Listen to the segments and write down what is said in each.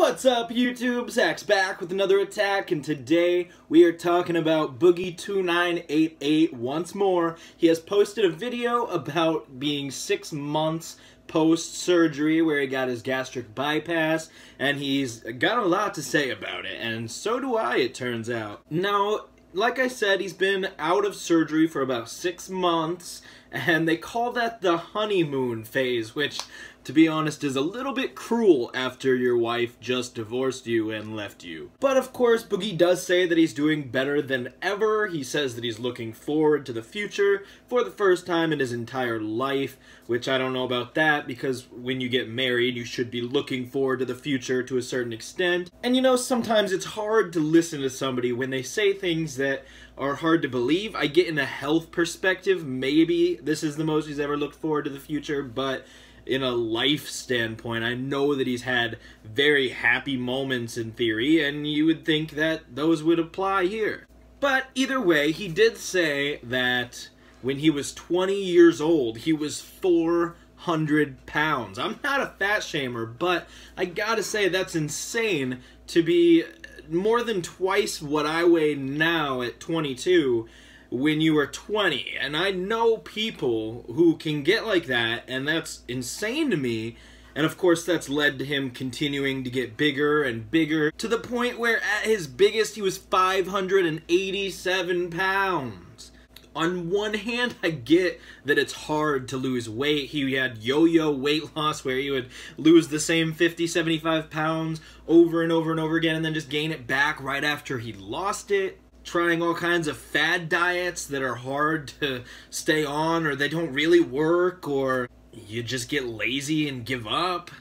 What's up, YouTube? Zach's back with another attack, and today we are talking about Boogie2988 once more. He has posted a video about being 6 months post-surgery where he got his gastric bypass, and he's got a lot to say about it, and so do I, it turns out. Now, like I said, he's been out of surgery for about 6 months, and they call that the honeymoon phase, which, to be honest, is a little bit cruel after your wife just divorced you and left you. But of course, Boogie does say that he's doing better than ever. He says that he's looking forward to the future for the first time in his entire life, which I don't know about that, because when you get married, you should be looking forward to the future to a certain extent. And you know, sometimes it's hard to listen to somebody when they say things that are hard to believe. I get in a health perspective, maybe this is the most he's ever looked forward to the future, but in a life standpoint, I know that he's had very happy moments in theory, and you would think that those would apply here. But either way, he did say that when he was 20 years old, he was 400 pounds. I'm not a fat shamer, but I gotta say that's insane to be more than twice what I weigh now at 22 when you were 20. And I know people who can get like that, and that's insane to me. And of course that's led to him continuing to get bigger and bigger, to the point where at his biggest he was 587 pounds. On one hand, I get that it's hard to lose weight. He had yo-yo weight loss where he would lose the same 50, 75 pounds over and over and over again and then just gain it back right after he lost it. Trying all kinds of fad diets that are hard to stay on, or they don't really work, or you just get lazy and give up.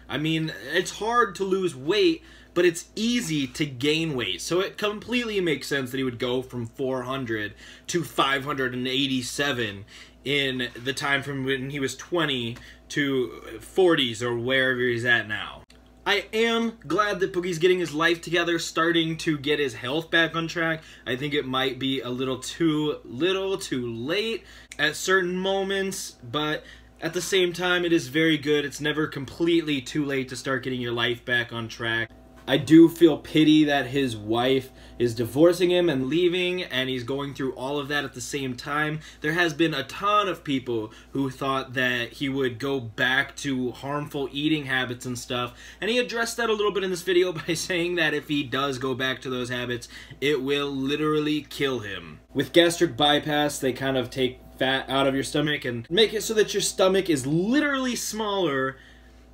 I mean, it's hard to lose weight, but it's easy to gain weight. So it completely makes sense that he would go from 400 to 587 in the time from when he was 20 to 40s or wherever he's at now. I am glad that Boogie's getting his life together, starting to get his health back on track. I think it might be a little too late at certain moments, but at the same time, it is very good. It's never completely too late to start getting your life back on track. I do feel pity that his wife is divorcing him and leaving, and he's going through all of that at the same time. There has been a ton of people who thought that he would go back to harmful eating habits and stuff, and he addressed that a little bit in this video by saying that if he does go back to those habits, it will literally kill him. With gastric bypass, they kind of take fat out of your stomach and make it so that your stomach is literally smaller,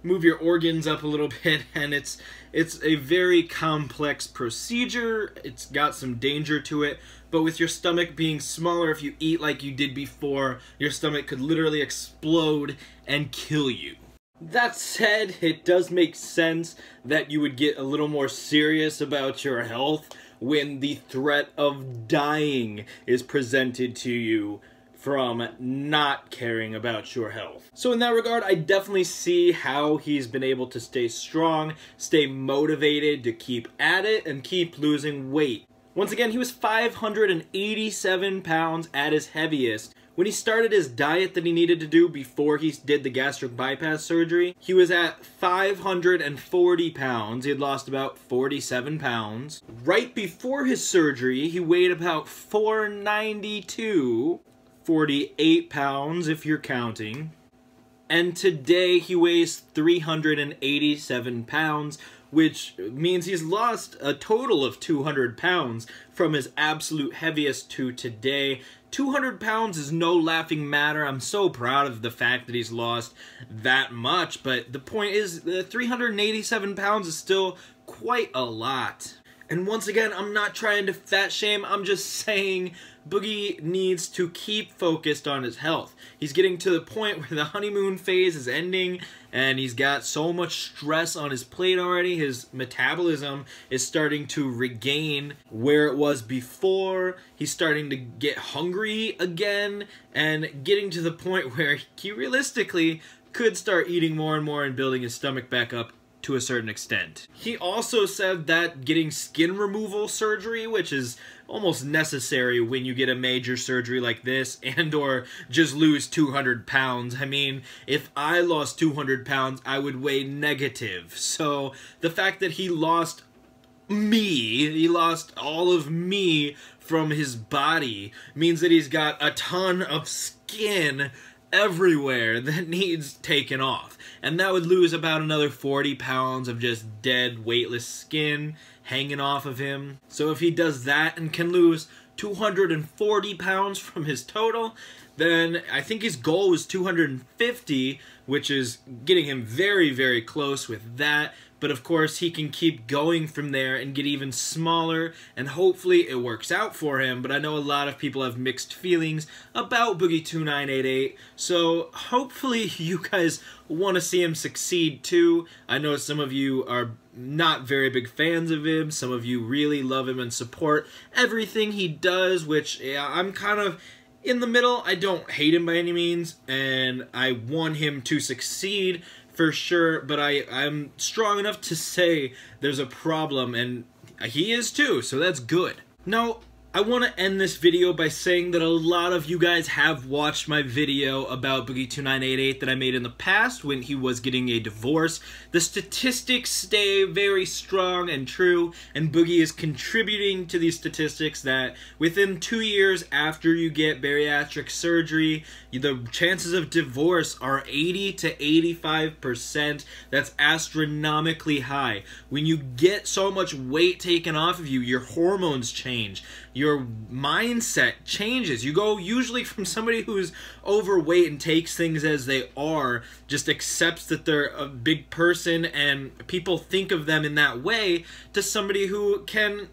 move your organs up a little bit, and it's a very complex procedure. It's got some danger to it, but with your stomach being smaller, if you eat like you did before, your stomach could literally explode and kill you. That said, it does make sense that you would get a little more serious about your health when the threat of dying is presented to you from not caring about your health. So in that regard, I definitely see how he's been able to stay strong, stay motivated to keep at it, and keep losing weight. Once again, he was 587 pounds at his heaviest. When he started his diet that he needed to do before he did the gastric bypass surgery, he was at 540 pounds. He had lost about 47 pounds. Right before his surgery, he weighed about 492. 48 pounds if you're counting. And today he weighs 387 pounds, which means he's lost a total of 200 pounds from his absolute heaviest to today. 200 pounds is no laughing matter. I'm so proud of the fact that he's lost that much, but the point is that 387 pounds is still quite a lot. And once again, I'm not trying to fat shame, I'm just saying Boogie needs to keep focused on his health. He's getting to the point where the honeymoon phase is ending, and he's got so much stress on his plate already. His metabolism is starting to regain where it was before. He's starting to get hungry again, and getting to the point where he realistically could start eating more and more and building his stomach back up to a certain extent. He also said that getting skin removal surgery, which is almost necessary when you get a major surgery like this, and or just lose 200 pounds. I mean, if I lost 200 pounds, I would weigh negative. So the fact that he lost all of me from his body means that he's got a ton of skin everywhere that needs taken off. And that would lose about another 40 pounds of just dead, weightless skin hanging off of him. So if he does that and can lose 240 pounds from his total, then I think his goal was 250, which is getting him very, very close with that. But of course, he can keep going from there and get even smaller, and hopefully it works out for him. But I know a lot of people have mixed feelings about Boogie2988, so hopefully you guys want to see him succeed too. I know some of you are not very big fans of him. Some of you really love him and support everything he does, which, yeah, I'm kind of in the middle. I don't hate him by any means, and I want him to succeed for sure, but I'm strong enough to say there's a problem, and he is too, so that's good. Now, I want to end this video by saying that a lot of you guys have watched my video about Boogie2988 that I made in the past when he was getting a divorce. The statistics stay very strong and true, and Boogie is contributing to these statistics that within 2 years after you get bariatric surgery, the chances of divorce are 80 to 85%. That's astronomically high. When you get so much weight taken off of you, your hormones change. Your mindset changes. You go usually from somebody who's overweight and takes things as they are, just accepts that they're a big person and people think of them in that way, to somebody who can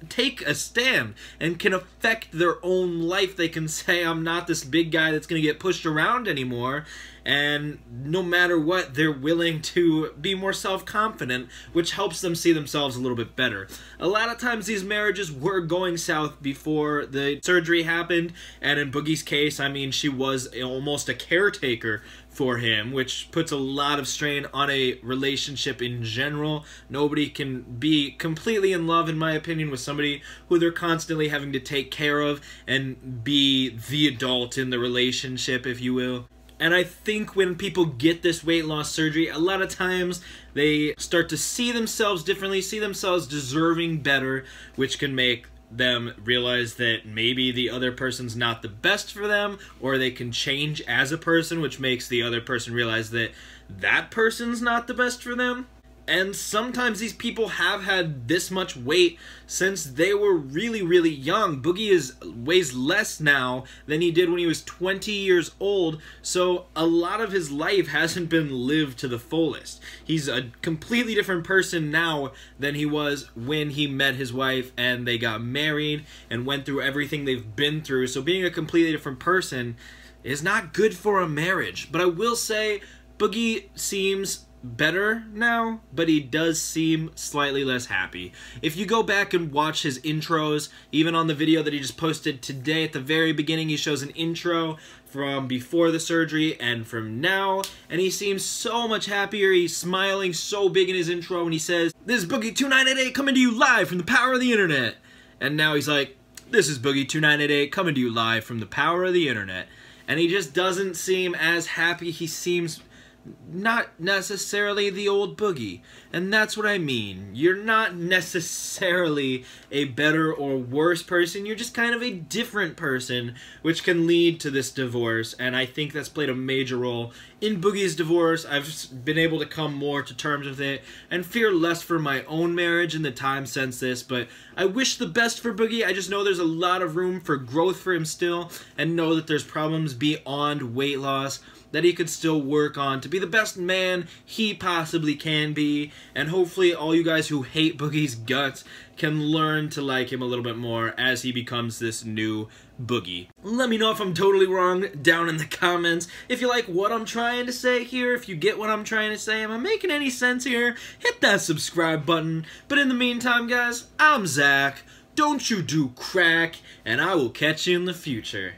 take a stand and can affect their own life. They can say, I'm not this big guy that's going to get pushed around anymore, and no matter what, they're willing to be more self-confident, which helps them see themselves a little bit better. A lot of times these marriages were going south before the surgery happened, and in Boogie's case, I mean, she was almost a caretaker for him, which puts a lot of strain on a relationship in general. Nobody can be completely in love, in my opinion, with somebody who they're constantly having to take care of and be the adult in the relationship, if you will. And I think when people get this weight loss surgery, a lot of times they start to see themselves differently, see themselves deserving better, which can make them realize that maybe the other person's not the best for them, or they can change as a person, which makes the other person realize that that person's not the best for them. And sometimes these people have had this much weight since they were really, really young. Boogie weighs less now than he did when he was 20 years old, so a lot of his life hasn't been lived to the fullest. He's a completely different person now than he was when he met his wife and they got married and went through everything they've been through. So being a completely different person is not good for a marriage. But I will say, Boogie seems better now, but he does seem slightly less happy. If you go back and watch his intros, even on the video that he just posted today, at the very beginning he shows an intro from before the surgery and from now, and he seems so much happier. He's smiling so big in his intro when he says, "This is Boogie2988 coming to you live from the power of the internet." And now he's like, "This is Boogie2988 coming to you live from the power of the internet." And he just doesn't seem as happy. He seems not necessarily the old Boogie. And that's what I mean. You're not necessarily a better or worse person. You're just kind of a different person, which can lead to this divorce. And I think that's played a major role in Boogie's divorce. I've been able to come more to terms with it and fear less for my own marriage in the time since this. But I wish the best for Boogie. I just know there's a lot of room for growth for him still, and know that there's problems beyond weight loss that he could still work on to be the best man he possibly can be. And hopefully all you guys who hate Boogie's guts can learn to like him a little bit more as he becomes this new Boogie. Let me know if I'm totally wrong down in the comments. If you like what I'm trying to say here, if you get what I'm trying to say, am I making any sense here? Hit that subscribe button. But in the meantime, guys, I'm Zach. Don't you do crack, and I will catch you in the future.